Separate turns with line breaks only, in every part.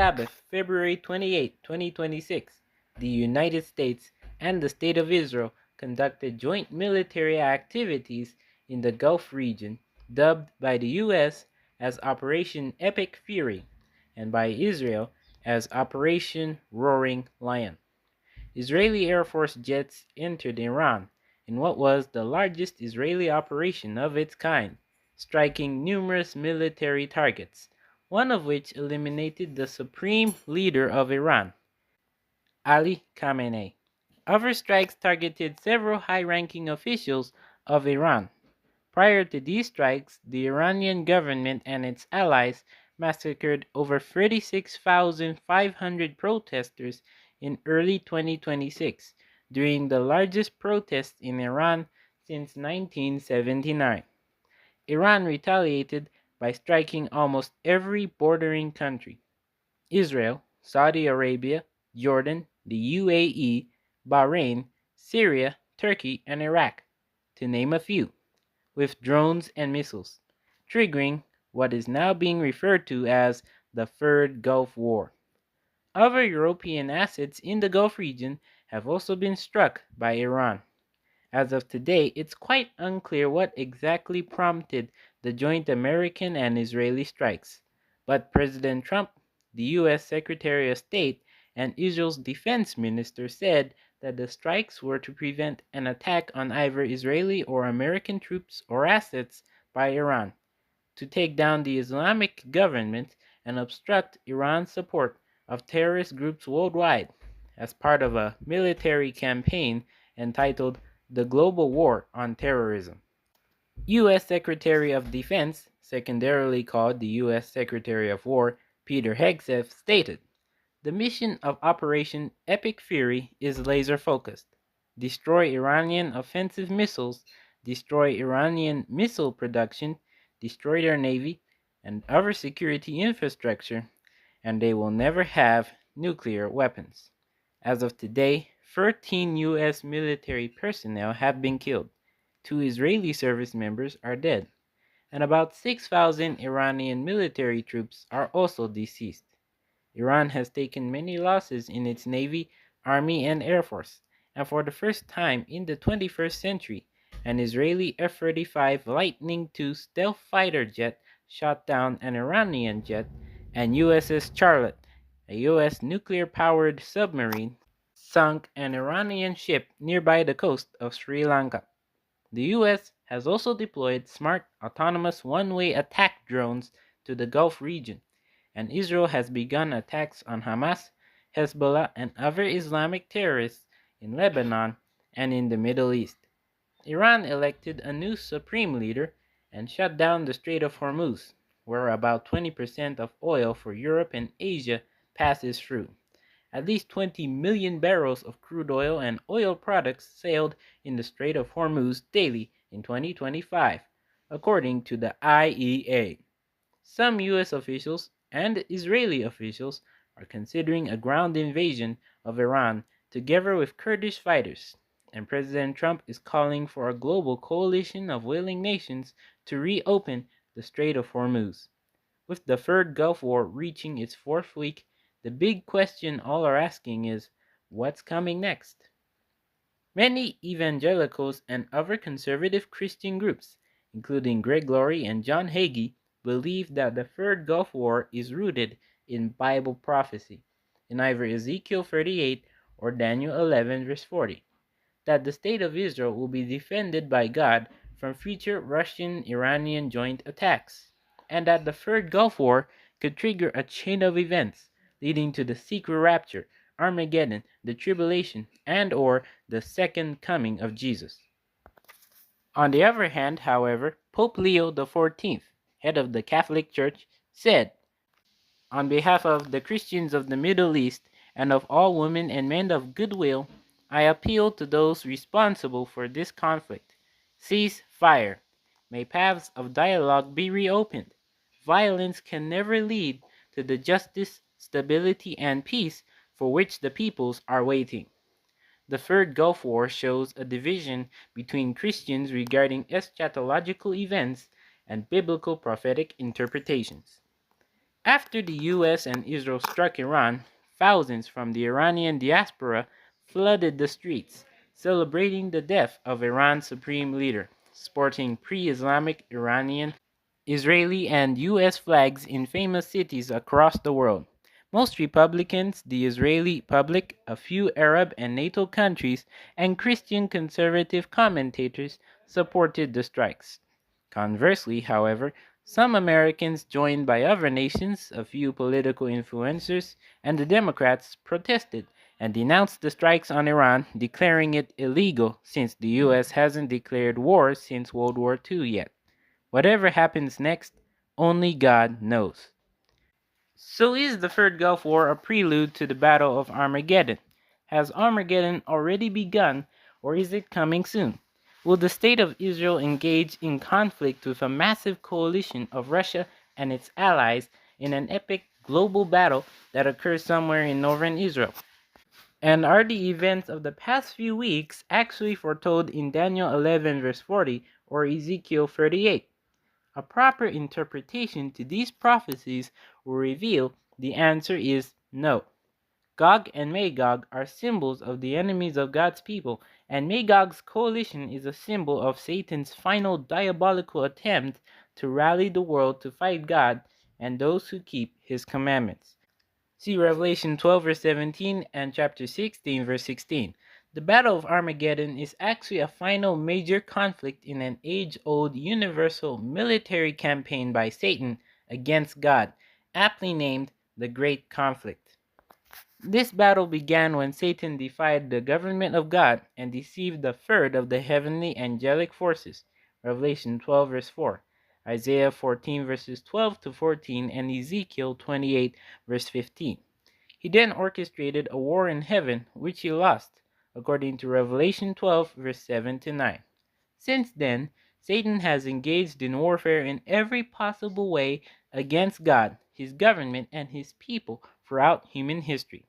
Sabbath, February 28, 2026, the United States and the State of Israel conducted joint military activities in the Gulf region, dubbed by the U.S. as Operation Epic Fury and by Israel as Operation Roaring Lion. Israeli Air Force jets entered Iran in what was the largest Israeli operation of its kind, striking numerous military targets, one of which eliminated the supreme leader of Iran, Ali Khamenei. Other strikes targeted several high-ranking officials of Iran. Prior to these strikes, the Iranian government and its allies massacred over 36,500 protesters in early 2026, during the largest protests in Iran since 1979. Iran retaliated by striking almost every bordering country: Israel, Saudi Arabia, Jordan, the UAE, Bahrain, Syria, Turkey, and Iraq, to name a few, with drones and missiles, triggering what is now being referred to as the Third Gulf War. Other European assets in the Gulf region have also been struck by Iran. As of today, it's quite unclear what exactly prompted the joint American and Israeli strikes, but President Trump, the U.S. Secretary of State, and Israel's defense minister said that the strikes were to prevent an attack on either Israeli or American troops or assets by Iran, to take down the Islamic government and obstruct Iran's support of terrorist groups worldwide, as part of a military campaign entitled The Global War on Terrorism. U.S. Secretary of Defense, secondarily called the U.S. Secretary of War, Peter Hegseth, stated, "The mission of Operation Epic Fury is laser-focused: destroy Iranian offensive missiles, destroy Iranian missile production, destroy their navy and other security infrastructure, and they will never have nuclear weapons." As of today, 13 U.S. military personnel have been killed, 2 Israeli service members are dead, and about 6,000 Iranian military troops are also deceased. Iran has taken many losses in its navy, army, and air force, and for the first time in the 21st century, an Israeli F-35 Lightning II stealth fighter jet shot down an Iranian jet, and USS Charlotte, a U.S. nuclear-powered submarine, sunk an Iranian ship nearby the coast of Sri Lanka. The U.S. has also deployed smart, autonomous one-way attack drones to the Gulf region, and Israel has begun attacks on Hamas, Hezbollah, and other Islamic terrorists in Lebanon and in the Middle East. Iran elected a new supreme leader and shut down the Strait of Hormuz, where about 20% of oil for Europe and Asia passes through. At least 20 million barrels of crude oil and oil products sailed in the Strait of Hormuz daily in 2025, according to the IEA. Some U.S. officials and Israeli officials are considering a ground invasion of Iran together with Kurdish fighters, and President Trump is calling for a global coalition of willing nations to reopen the Strait of Hormuz. With the Third Gulf War reaching its 4th week, the big question all are asking is, what's coming next? Many evangelicals and other conservative Christian groups, including Greg Laurie and John Hagee, believe that the Third Gulf War is rooted in Bible prophecy, in either Ezekiel 38 or Daniel 11 verse 40, that the state of Israel will be defended by God from future Russian-Iranian joint attacks, and that the Third Gulf War could trigger a chain of events leading to the secret rapture, Armageddon, the tribulation, and or the second coming of Jesus. On the other hand, however, Pope Leo XIV, head of the Catholic Church, said, "On behalf of the Christians of the Middle East and of all women and men of goodwill, I appeal to those responsible for this conflict. Cease fire. May paths of dialogue be reopened. Violence can never lead to the justice, stability, and peace for which the peoples are waiting." The Third Gulf War shows a division between Christians regarding eschatological events and biblical prophetic interpretations. After the US and Israel struck Iran, thousands from the Iranian diaspora flooded the streets, celebrating the death of Iran's supreme leader, sporting pre-Islamic Iranian, Israeli, and US flags in famous cities across the world. Most Republicans, the Israeli public, a few Arab and NATO countries, and Christian conservative commentators supported the strikes. Conversely, however, some Americans joined by other nations, a few political influencers, and the Democrats protested and denounced the strikes on Iran, declaring it illegal since the US hasn't declared war since World War II yet. Whatever happens next, only God knows. So is the Third Gulf War a prelude to the Battle of Armageddon? Has Armageddon already begun, or is it coming soon? Will the state of Israel engage in conflict with a massive coalition of Russia and its allies in an epic global battle that occurs somewhere in northern Israel? And are the events of the past few weeks actually foretold in Daniel 11 verse 40 or Ezekiel 38? A proper interpretation to these prophecies will reveal the answer is no. Gog and Magog are symbols of the enemies of God's people, and Magog's coalition is a symbol of Satan's final diabolical attempt to rally the world to fight God and those who keep his commandments. See Revelation 12 verse 17 and chapter 16 verse 16. The Battle of Armageddon is actually a final major conflict in an age-old universal military campaign by Satan against God, aptly named the Great Conflict. This battle began when Satan defied the government of God and deceived a third of the heavenly angelic forces. Revelation 12 verse 4, Isaiah 14 verses 12 to 14, and Ezekiel 28 verse 15. He then orchestrated a war in heaven, which he lost, according to Revelation 12 verse 7 to 9. Since then, Satan has engaged in warfare in every possible way against God, his government, and his people throughout human history.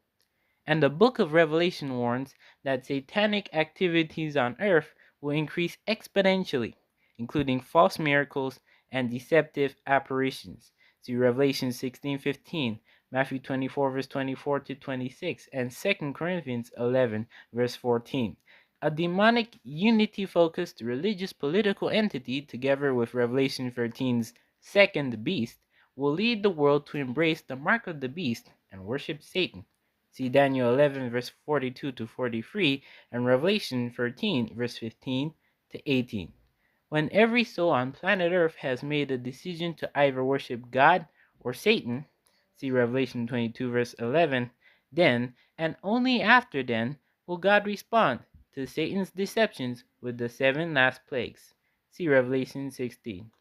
And the book of Revelation warns that satanic activities on earth will increase exponentially, including false miracles and deceptive apparitions. See Revelation 16:15, Matthew 24 verse 24 to 26, and 2 Corinthians 11 verse 14. A demonic unity-focused religious political entity, together with Revelation 13's second beast, will lead the world to embrace the mark of the beast and worship Satan. See Daniel 11 verse 42 to 43 and Revelation 13 verse 15 to 18. When every soul on planet Earth has made a decision to either worship God or Satan, see Revelation 22 verse 11, then, and only after then, will God respond to Satan's deceptions with the 7 last plagues. See Revelation 16.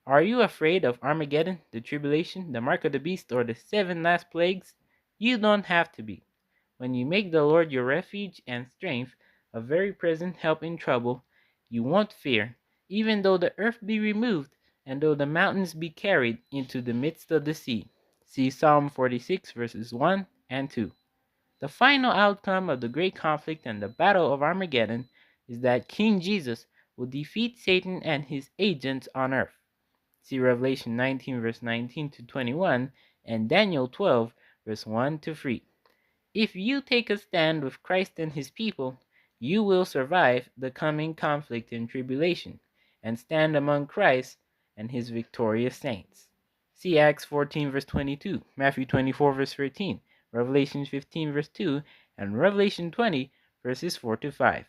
Are you afraid of Armageddon, the tribulation, the mark of the beast, or the 7 last plagues? You don't have to be. When you make the Lord your refuge and strength, a very present help in trouble, you won't fear, even though the earth be removed, and though the mountains be carried into the midst of the sea. See Psalm 46 verses 1 and 2. The final outcome of the great conflict and the battle of Armageddon is that King Jesus will defeat Satan and his agents on earth. See Revelation 19 verse 19 to 21 and Daniel 12 verse 1 to 3. If you take a stand with Christ and his people, you will survive the coming conflict and tribulation, and stand among Christ and his victorious saints. See Acts 14 verse 22, Matthew 24 verse 13, Revelation 15 verse 2, and Revelation 20 verses 4 to 5.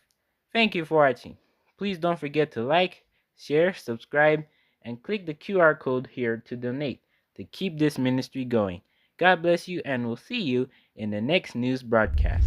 Thank you for watching. Please don't forget to like, share, subscribe, and click the QR code here to donate to keep this ministry going. God bless you, and we'll see you in the next news broadcast.